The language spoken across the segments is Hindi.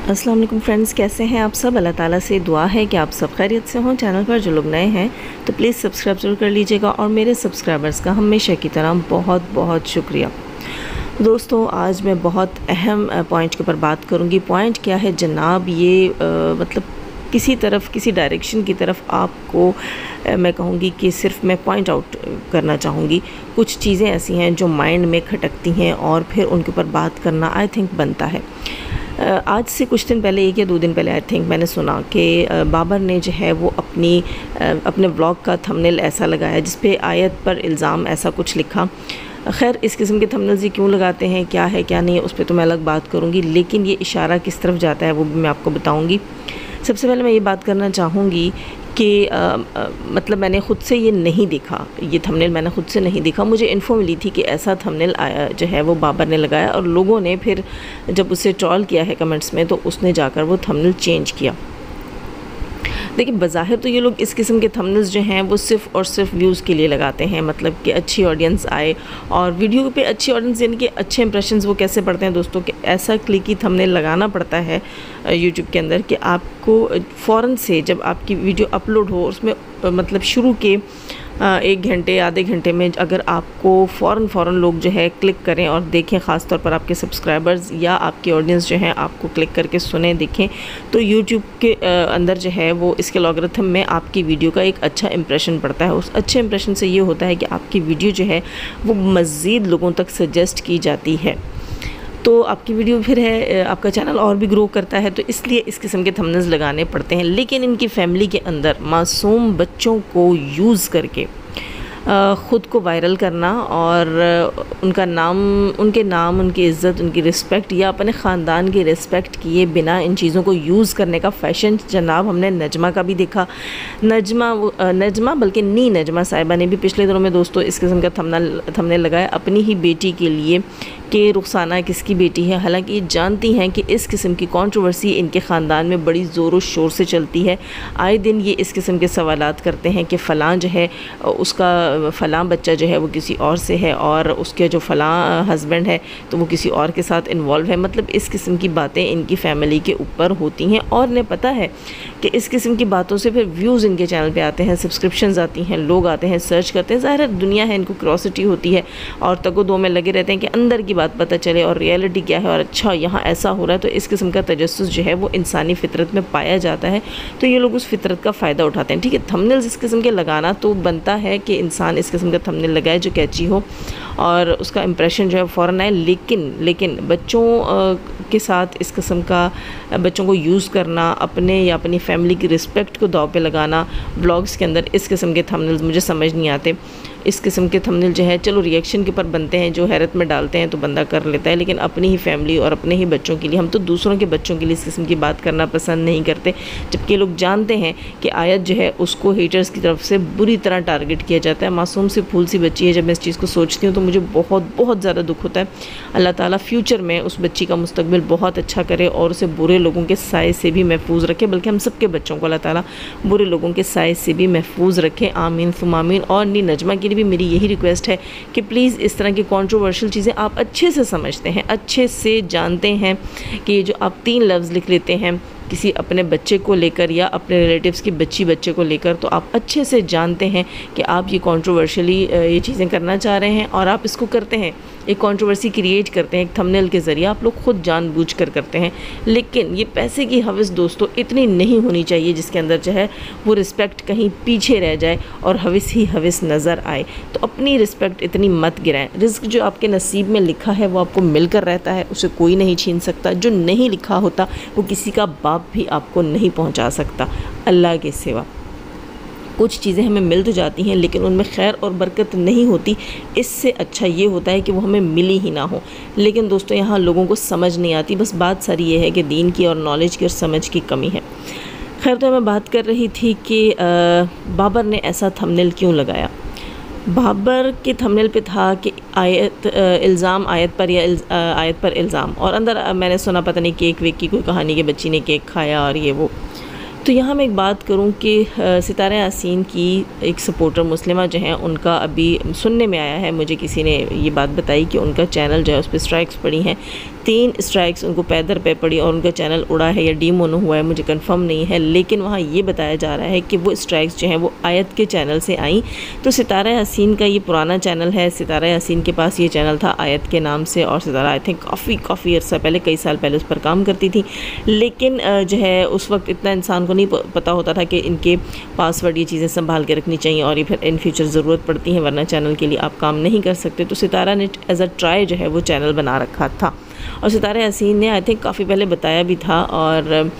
अस्सलाम वालेकुम फ्रेंड्स, कैसे हैं आप सब। अल्लाह ताला से दुआ है कि आप सब खैरियत से हों। चैनल पर जो लोग नए हैं तो प्लीज़ सब्सक्राइब ज़रूर कर लीजिएगा और मेरे सब्सक्राइबर्स का हमेशा की तरह बहुत बहुत शुक्रिया। दोस्तों, आज मैं बहुत अहम पॉइंट के ऊपर बात करूंगी। पॉइंट क्या है जनाब, ये मतलब किसी डायरेक्शन की तरफ आपको मैं कहूँगी कि सिर्फ मैं पॉइंट आउट करना चाहूँगी। कुछ चीज़ें ऐसी हैं जो माइंड में खटकती हैं और फिर उनके ऊपर बात करना आई थिंक बनता है। आज से कुछ दिन पहले, 1 या 2 दिन पहले आई थिंक, मैंने सुना कि बाबर ने जो है वो अपने व्लॉग का थंबनेल ऐसा लगाया जिस पे आयत पर इल्ज़ाम ऐसा कुछ लिखा। खैर, इस किस्म के थंबनेल्स ये क्यों लगाते हैं, क्या है क्या नहीं, उस पर तो मैं अलग बात करूँगी, लेकिन ये इशारा किस तरफ जाता है वो भी मैं आपको बताऊँगी। सबसे पहले मैं ये बात करना चाहूँगी कि मतलब मैंने ख़ुद से ये नहीं देखा, ये थंबनेल मैंने ख़ुद से नहीं देखा। मुझे इन्फो मिली थी कि ऐसा थंबनेल जो है वो बाबर ने लगाया और लोगों ने फिर जब उसे ट्रोल किया है कमेंट्स में तो उसने जाकर वो थंबनेल चेंज किया। देखिए, बज़ाहिर तो ये लोग इस किस्म के थंबनेल्स जो हैं वो सिर्फ़ और सिर्फ व्यूज़ के लिए लगाते हैं, मतलब कि अच्छी ऑडियंस आए। और वीडियो पे अच्छी ऑडियंस यानी कि अच्छे इंप्रेशंस वो कैसे पड़ते हैं दोस्तों, कि ऐसा क्लिकी थंबनेल लगाना पड़ता है यूट्यूब के अंदर कि आपको फ़ौरन से जब आपकी वीडियो अपलोड हो उसमें मतलब शुरू के 1 घंटे आधे घंटे में अगर आपको फ़ौरन लोग जो है क्लिक करें और देखें, ख़ास तौर पर आपके सब्सक्राइबर्स या आपकी ऑडियंस जो है आपको क्लिक करके सुने देखें, तो यूट्यूब के अंदर जो है वो इसके लॉगरिथम में आपकी वीडियो का एक अच्छा इंप्रेशन पड़ता है। उस अच्छे इंप्रेशन से ये होता है कि आपकी वीडियो जो है वो मज़ीद लोगों तक सजेस्ट की जाती है, तो आपकी वीडियो फिर है आपका चैनल और भी ग्रो करता है। तो इसलिए इस किस्म के थंबनेल्स लगाने पड़ते हैं। लेकिन इनकी फैमिली के अंदर मासूम बच्चों को यूज़ करके ख़ुद को वायरल करना और उनके नाम, उनकी इज़्ज़त, उनकी रिस्पेक्ट या अपने ख़ानदान की रिस्पेक्ट किए बिना इन चीज़ों को यूज़ करने का फ़ैशन जनाब हमने नजमा का भी देखा। नजमा बल्कि नजमा साहिबा ने भी पिछले दिनों में दोस्तों इस किस्म का थंबनेल लगाया अपनी ही बेटी के लिए कि रुखसाना किसकी बेटी है। हालांकि ये जानती हैं कि इस किस्म की कंट्रोवर्सी इनके ख़ानदान में बड़ी ज़ोरों शोर से चलती है। आए दिन ये इस किस्म के सवालात करते हैं कि फ़लाँ जो है उसका फ़लाँ बच्चा जो है वो किसी और से है और उसके जो फ़लाँ हस्बैंड है तो वो किसी और के साथ इन्वॉल्व है। मतलब इस किस्म की बातें इनकी फ़ैमिली के ऊपर होती हैं और इन्हें पता है कि इस किस्म की बातों से फिर व्यूज़ इनके चैनल पे आते हैं, सब्सक्रिप्शंस आती हैं, लोग आते हैं, सर्च करते हैं। ज़ाहिर है दुनिया है, इनको क्यूरोसिटी होती है और तगो दो में लगे रहते हैं कि अंदर की बात पता चले और रियलिटी क्या है और अच्छा यहाँ ऐसा हो रहा है। तो इस किस्म का तजस्सुस जो है वो इंसानी फितरत में पाया जाता है, तो ये लोग उस फितरत का फ़ायदा उठाते हैं। ठीक है, थंबनेल्स इस किस्म के लगाना तो बनता है कि इंसान इस किस्म का थंबनेल लगाए जो कैची हो और उसका इंप्रेशन जो है फ़ौरन आए। लेकिन बच्चों के साथ इस किस्म का बच्चों को यूज़ करना, अपने या अपनी फैमिली की रिस्पेक्ट को दाव पे लगाना ब्लॉग्स के अंदर, इस किस्म के थंबनेल्स मुझे समझ नहीं आते। इस किस्म के थंबनेल जो है चलो रिएक्शन के ऊपर बनते हैं, जो हैरत में डालते हैं तो बंदा कर लेता है, लेकिन अपनी ही फैमिली और अपने ही बच्चों के लिए, हम तो दूसरों के बच्चों के लिए इस किस्म की बात करना पसंद नहीं करते। जबकि लोग जानते हैं कि आयत जो है उसको हेटर्स की तरफ से बुरी तरह टारगेट किया जाता है। मासूम सी फूल सी बच्ची है। जब मैं इस चीज़ को सोचती हूँ तो मुझे बहुत ज़्यादा दुख होता है। अल्लाह ताला फ्यूचर में उस बच्ची का मुस्तकबिल बहुत अच्छा करे और उसे बुरे लोगों के साए से भी महफूज रखे, बल्कि हम सबके बच्चों को अल्लाह ताला बुरे लोगों के साए से भी महफूज रखे। आमीन सुम्मा आमीन। और नजमा के लिए भी मेरी यही रिक्वेस्ट है कि प्लीज़ इस तरह की कंट्रोवर्शियल चीज़ें आप अच्छे से समझते हैं, अच्छे से जानते हैं कि ये जो आप 3 लफ्ज़ लिख लेते हैं किसी अपने बच्चे को लेकर या अपने रिलेटिव्स की बच्चे को लेकर, तो आप अच्छे से जानते हैं कि आप ये कंट्रोवर्शियली ये चीज़ें करना चाह रहे हैं और आप इसको करते हैं, एक कंट्रोवर्सी क्रिएट करते हैं एक थंबनेल के ज़रिए, आप लोग खुद जानबूझकर करते हैं। लेकिन ये पैसे की हवस दोस्तों इतनी नहीं होनी चाहिए जिसके अंदर जो है वो रिस्पेक्ट कहीं पीछे रह जाए और हवस ही हवस नज़र आए। तो अपनी रिस्पेक्ट इतनी मत गिराएं। रिस्क जो आपके नसीब में लिखा है वो आपको मिलकर रहता है, उसे कोई नहीं छीन सकता। जो नहीं लिखा होता वो किसी का बाप भी आपको नहीं पहुंचा सकता अल्लाह के सिवा। कुछ चीज़ें हमें मिल तो जाती हैं लेकिन उनमें खैर और बरकत नहीं होती। इससे अच्छा ये होता है कि वो हमें मिली ही ना हो। लेकिन दोस्तों यहाँ लोगों को समझ नहीं आती। बस बात सारी ये है कि दीन की और नॉलेज की और समझ की कमी है। खैर, तो मैं बात कर रही थी कि बाबर ने ऐसा थंबनेल क्यों लगाया। बाबर के थंबनेल पे था कि आयत पर इल्ज़ाम और अंदर मैंने सुना पता नहीं केक वेक की कोई कहानी कि बच्ची ने केक खाया और ये वो। तो यहाँ मैं एक बात करूँ कि सितारा यासीन की एक सपोर्टर मुस्लिमा जो हैं उनका अभी सुनने में आया है, मुझे किसी ने ये बात बताई कि उनका चैनल जो है उस पर स्ट्राइक्स पड़ी हैं 3 स्ट्राइक्स उनको पैदर पे पड़ी और उनका चैनल उड़ा है या डीमोनो हुआ है मुझे कंफर्म नहीं है, लेकिन वहाँ ये बताया जा रहा है कि वो स्ट्राइक्स जो हैं वो आयत के चैनल से आई। तो सितारा यासीन का ये पुराना चैनल है, सितारा यासीन के पास ये चैनल था आयत के नाम से, और सितारा आई थिंक काफ़ी अर्सा पहले, कई साल पहले उस पर काम करती थी। लेकिन जो है उस वक्त इतना इंसान को नहीं पता होता था कि इनके पासवर्ड ये चीज़ें संभाल के रखनी चाहिए और ये फिर इन फ्यूचर ज़रूरत पड़ती हैं, वरना चैनल के लिए आप काम नहीं कर सकते। तो सितारा ने एज अ ट्राई जो है वो चैनल बना रखा था, और सितारा यासीन ने आई थिंक काफ़ी पहले बताया भी था, और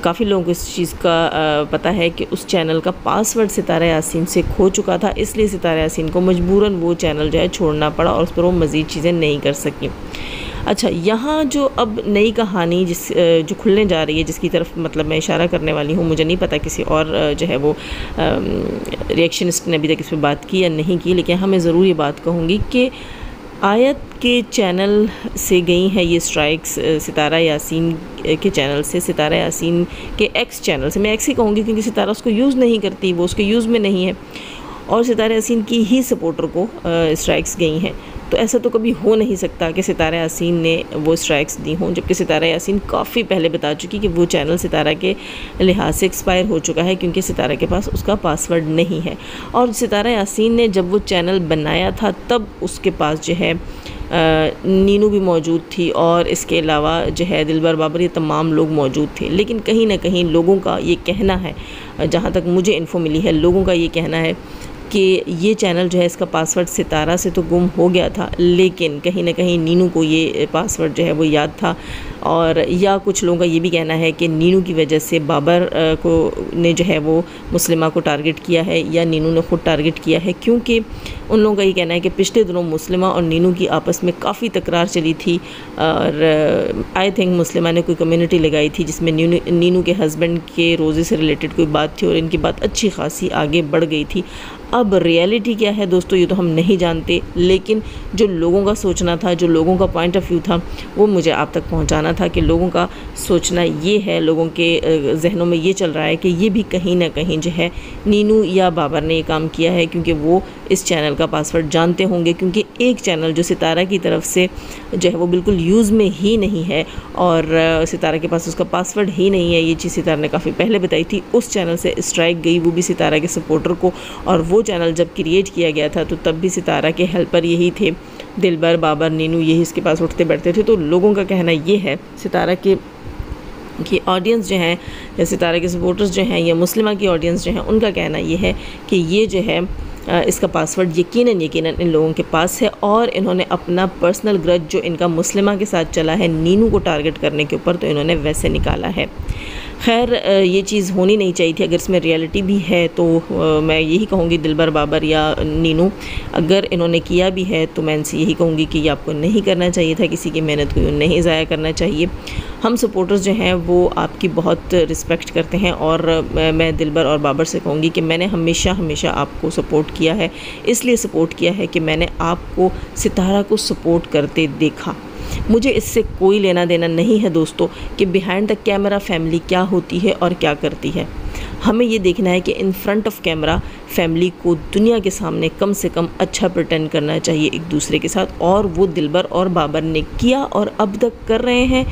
काफ़ी लोगों को इस चीज़ का पता है कि उस चैनल का पासवर्ड सितारा यासीन से खो चुका था, इसलिए सितारा यासीन को मजबूरन वो चैनल जो है छोड़ना पड़ा और उस पर वो मज़ीद चीज़ें नहीं कर सकी। अच्छा, यहाँ जो अब नई कहानी जो खुलने जा रही है, जिसकी तरफ मतलब मैं इशारा करने वाली हूँ, मुझे नहीं पता किसी और जो है वो रिएक्शनिस्ट ने अभी तक इस पर बात की या नहीं की, लेकिन हाँ मैं ज़रूर ये बात कहूँगी कि आयत के चैनल से गई हैं ये स्ट्राइक्स सितारा यासीन के चैनल से, सितारा यासीन के एक्स चैनल से। मैं एक्स ही कहूँगी क्योंकि सितारा उसको यूज़ नहीं करती, वो उसके यूज़ में नहीं है, और सितारा यासीन की ही सपोर्टर को स्ट्राइक्स गई हैं। तो ऐसा तो कभी हो नहीं सकता कि सितारा यासीन ने वो स्ट्राइक्स दी हों, जबकि सितारा यासीन काफ़ी पहले बता चुकी कि वो चैनल सितारा के लिहाज से एक्सपायर हो चुका है, क्योंकि सितारा के पास उसका पासवर्ड नहीं है। और सितारा यासीन ने जब वो चैनल बनाया था तब उसके पास जो है नीनू भी मौजूद थी, और इसके अलावा जो है दिलबर बाबर, ये तमाम लोग मौजूद थे। लेकिन कहीं ना कहीं लोगों का ये कहना है, जहाँ तक मुझे इन्फो मिली है, लोगों का ये कहना है कि ये चैनल जो है इसका पासवर्ड सितारा से तो गुम हो गया था, लेकिन कहीं ना कहीं नीनू को ये पासवर्ड जो है वो याद था। और या कुछ लोगों का ये भी कहना है कि नीनू की वजह से बाबर को ने जो है वो मुस्लिमा को टारगेट किया है, या नीनू ने ख़ुद टारगेट किया है, क्योंकि उन लोगों का ये कहना है कि पिछले दिनों मुस्लिमा और नीनू की आपस में काफ़ी तकरार चली थी, और आई थिंक मुस्लिमा ने कोई कम्युनिटी लगाई थी जिसमें नीनू के हस्बैंड के रोज़े से रिलेटेड कोई बात थी, और इनकी बात अच्छी खासी आगे बढ़ गई थी। अब रियलिटी क्या है दोस्तों, ये तो हम नहीं जानते, लेकिन जो लोगों का सोचना था, जो लोगों का पॉइंट ऑफ व्यू था, वो मुझे आप तक पहुंचाना था कि लोगों का सोचना ये है, लोगों के जहनों में ये चल रहा है कि ये भी कहीं ना कहीं जो है नीनू या बाबर ने ये काम किया है, क्योंकि वो इस चैनल का पासवर्ड जानते होंगे। क्योंकि एक चैनल जो सितारा की तरफ से जो है वो बिल्कुल यूज़ में ही नहीं है, और सितारा के पास उसका पासवर्ड ही नहीं है, ये चीज़ सितारा ने काफ़ी पहले बताई थी। उस चैनल से स्ट्राइक गई, वो भी सितारा के सपोर्टर को, और वो चैनल जब क्रिएट किया गया था तो तब भी सितारा के हेल्पर यही थे, दिलबर बाबर नीनू, यही इसके पास उठते बैठते थे। तो लोगों का कहना ये है, सितारा के कि ऑडियंस जो हैं या सितारा के सपोर्टर्स जो हैं या मुस्लिमा की ऑडियंस जो हैं, उनका कहना ये है कि ये जो है इसका पासवर्ड यकीनन इन लोगों के पास है, और इन्होंने अपना पर्सनल ग्रज जो इनका मुस्लिमा के साथ चला है नीनू को टारगेट करने के ऊपर, तो इन्होंने वैसे निकाला है। खैर ये चीज़ होनी नहीं चाहिए थी। अगर इसमें रियलिटी भी है तो मैं यही कहूँगी दिलबर बाबर या नीनू, अगर इन्होंने किया भी है तो मैं इनसे यही कहूँगी कि ये आपको नहीं करना चाहिए था, किसी की मेहनत को नहीं ज़ाया करना चाहिए। हम सपोर्टर्स जो हैं वो आपकी बहुत रिस्पेक्ट करते हैं, और मैं दिलबर और बाबर से कहूँगी कि मैंने हमेशा आपको सपोर्ट किया है, इसलिए सपोर्ट किया है कि मैंने आपको सितारा को सपोर्ट करते देखा। मुझे इससे कोई लेना देना नहीं है दोस्तों कि बिहाइंड द कैमरा फैमिली क्या होती है और क्या करती है। हमें ये देखना है कि in front of camera family को दुनिया के सामने कम से कम अच्छा प्रिटेंड करना चाहिए एक दूसरे के साथ, और वो दिलबर और बाबर ने किया और अब तक कर रहे हैं।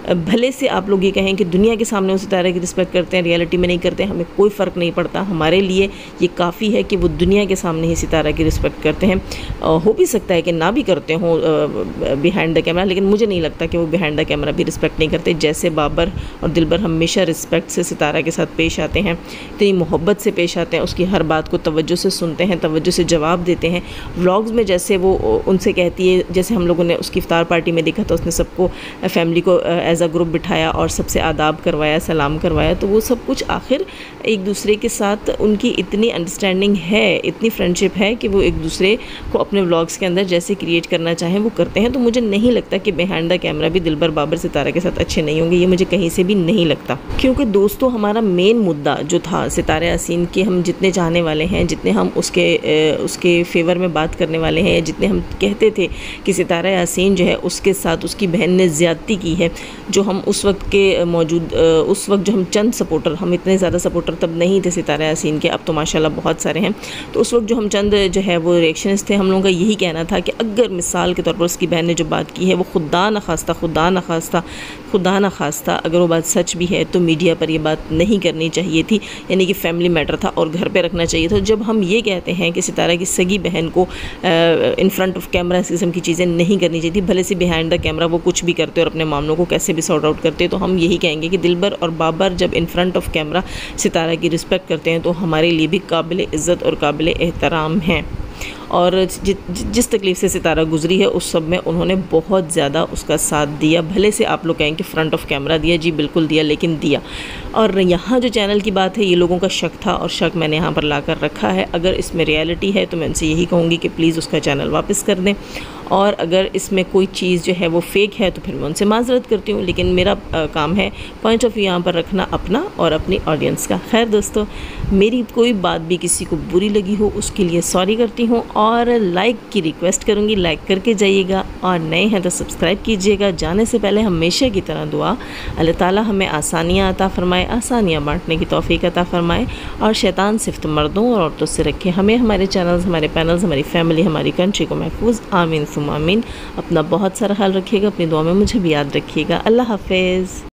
भले से आप लोग ये कहें कि दुनिया के सामने वो सितारे की रिस्पेक्ट करते हैं, रियलिटी में नहीं करते, हमें कोई फ़र्क नहीं पड़ता। हमारे लिए ये काफ़ी है कि वो दुनिया के सामने ही सितारा की रिस्पेक्ट करते हैं। हो भी सकता है कि ना भी करते हों बिहाइंड द कैमरा, लेकिन मुझे नहीं लगता कि वो बिहाइंड द कैमरा भी रिस्पेक्ट नहीं करते। जैसे बाबर और दिलबर हमेशा रिस्पेक्ट से सितारा के साथ पेश आते हैं, इतनी मोहब्बत से पेश आते हैं, उसकी हर बात को तवज्जो से सुनते हैं, तवज्जो से जवाब देते हैं। व्लॉग्स में जैसे वो उनसे कहती है, जैसे हम लोगों ने उसकी इफ्तार पार्टी में देखा था, उसने सबको फैमिली को एज अ ग्रुप बिठाया और सबसे आदाब करवाया, सलाम करवाया, तो वो सब कुछ आखिर एक दूसरे के साथ उनकी इतनी अंडरस्टैंडिंग है, इतनी फ्रेंडशिप है कि वो एक दूसरे को अपने व्लॉग्स के अंदर जैसे क्रिएट करना चाहें वो करते हैं। तो मुझे नहीं लगता कि बिहाइंड द कैमरा भी दिलबर बाबर सितारा के साथ अच्छे नहीं होंगे, ये मुझे कहीं से भी नहीं लगता। क्योंकि दोस्तों हमारा मेन मुद्दा जो था सितारा यासीन के, हम जितने चाहने वाले हैं, जितने हम उसके फेवर में बात करने वाले हैं, जितने हम कहते थे कि सितारा यासीन जो है उसके साथ उसकी बहन ने ज़्यादती की है, जो हम उस वक्त के उस वक्त जो हम चंद सपोर्टर, हम इतने ज़्यादा सपोर्टर तब नहीं थे सितारा यासीन के, अब तो माशाल्लाह बहुत सारे हैं। तो उस वक्त जो हम चंद जो है वो रिएक्शंस थे, हम लोगों का यही कहना था कि अगर मिसाल के तौर पर उसकी बहन ने जो बात की है वो खुदा न खास्ता अगर वो बात सच भी है तो मीडिया पर ये बात नहीं करनी चाहिए थी, यानी कि फैमिली मैटर था और घर पे रखना चाहिए था। जब हम ये कहते हैं कि सितारा की सगी बहन को इन फ्रंट ऑफ कैमरा इस किस्म की चीज़ें नहीं करनी चाहिए थी, भले से बिहाइंड द कैमरा वो कुछ भी करते और अपने मामलों को कैसे भी सॉर्ट आउट करते, तो हम यही कहेंगे कि दिलबर और बाबर जब इन फ्रंट ऑफ कैमरा सितारा की रिस्पेक्ट करते हैं तो हमारे लिए भी काबिल इज़्ज़त और काबिल एहतराम हैं। और जिस तकलीफ़ से सितारा गुजरी है उस सब में उन्होंने बहुत ज़्यादा उसका साथ दिया। भले से आप लोग कहें कि फ्रंट ऑफ कैमरा दिया, जी बिल्कुल दिया, लेकिन दिया। और यहाँ जो चैनल की बात है, ये लोगों का शक था और शक मैंने यहाँ पर ला कर रखा है। अगर इसमें रियलिटी है तो मैं उनसे यही कहूँगी कि प्लीज़ उसका चैनल वापस कर दें, और अगर इसमें कोई चीज़ जो है वो फ़ेक है तो फिर मैं उनसे माज़रत करती हूँ। लेकिन मेरा काम है पॉइंट ऑफ व्यू यहाँ पर रखना अपना और अपनी ऑडियंस का। खैर दोस्तों, मेरी कोई बात भी किसी को बुरी लगी हो उसके लिए सॉरी करती हूँ, और लाइक की रिक्वेस्ट करूँगी, लाइक करके जाइएगा, और नए हैं तो सब्सक्राइब कीजिएगा। जाने से पहले हमेशा की तरह दुआ, अल्लाह ताला हमें आसानियाँ अता फ़रमाए, आसानियाँ बांटने की तौफ़ीक अता फ़रमाए, और शैतान सिफ्त मर्दों और औरतों से रखे हमें, हमारे चैनल्स, हमारे पैनल्स, हमारी फैमिली, हमारी कंट्री को महफूज। आमीन सुम्मा आमीन। अपना बहुत सारा ख्याल रखिएगा, अपनी दुआ में मुझे भी याद रखिएगा। अल्लाह हाफ़िज़।